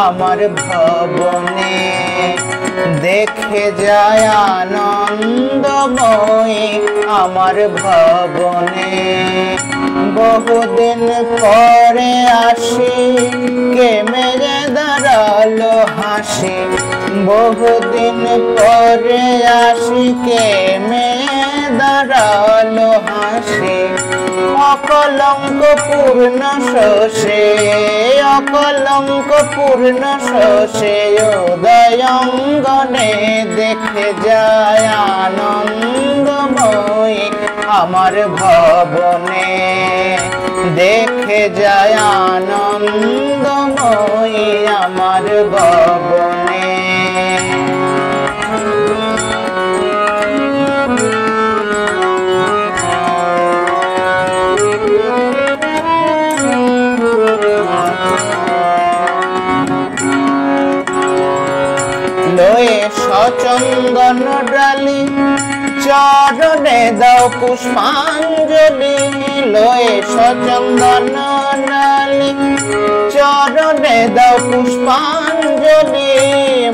আমার ভবনে দেখে যায় আনন্দময়ী আমার ভবনে। বহুদিন পরে আসি কে মেরে দাঁড়ালো হাসি, বহুদিন পরে আসি কে মেরে দাঁড়ালো হাসি। অকলঙ্ক পূর্ণ শোষে, অকলঙ্ক পূর্ণ শোষে উদয়ঙ্গনে দেখে যায় আনন্দময়ী আমার ভবনে। দেখে যায় আনন্দময়ী আমার ভবনে। লয়ে সচন্দন ডালি চরণে দাও পুষ্পাঞ্জলি, লয়ে সচন্দন ডালি চরণে দাও পুষ্পাঞ্জলি।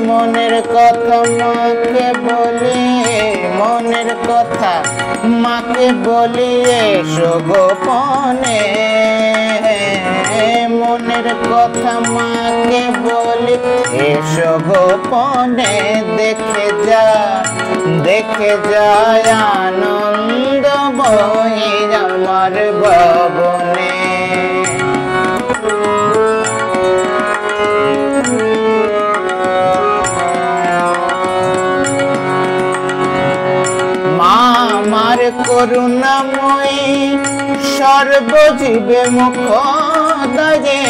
মনের কথা মাকে বলি, মনের কথা মাকে বলি এসো গোপনে। মনের কথা মাকে বলি এসো গোপনে। দেখে যায় আনন্দময়ী আমার ভবনে। মা আমার করুণাময়ী সর্বজীবে মুখ দয়ে,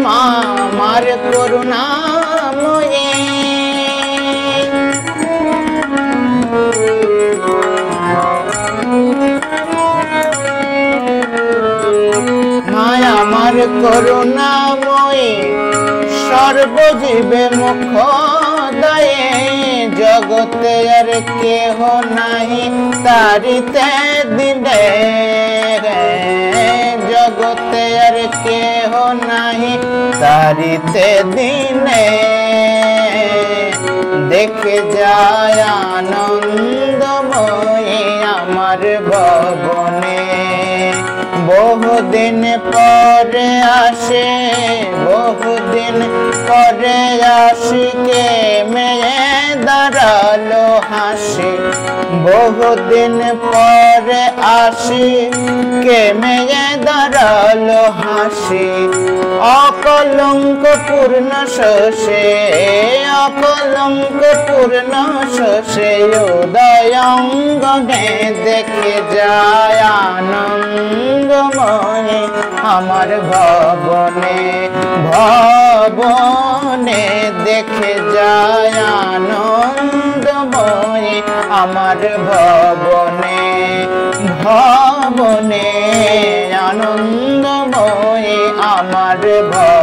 মা আমার করুণাময়ী। মায়া আমার করুণাময়ী সর্বজীবে মুখ দয়ে। জগতে আর কেহ নাহি তারিতে দিনে, জগতে আর কেহ নাহি তারিতে দিনে। দেখে যায় আনন্দময়ী আমার ভবনে। বহুদিন পরে আসে, বহুদিন পরে আসি কে মেয়ে দাঁড়ালো হাসি, বহুদিন পরে আসি কে মেয়ে দাঁড়ালো হাসি। অকলঙ্ক পূর্ণ শোষে, অকলঙ্ক পূর্ণ শোষে উদয়ঙ্গনে দেখে যায় আনন্দময়ী আমার ভবনে। ভবনে দেখে যায় আনন্দময়ী আমার ভবনে। ভবনে আনন্দময়ী আমার ভবনে।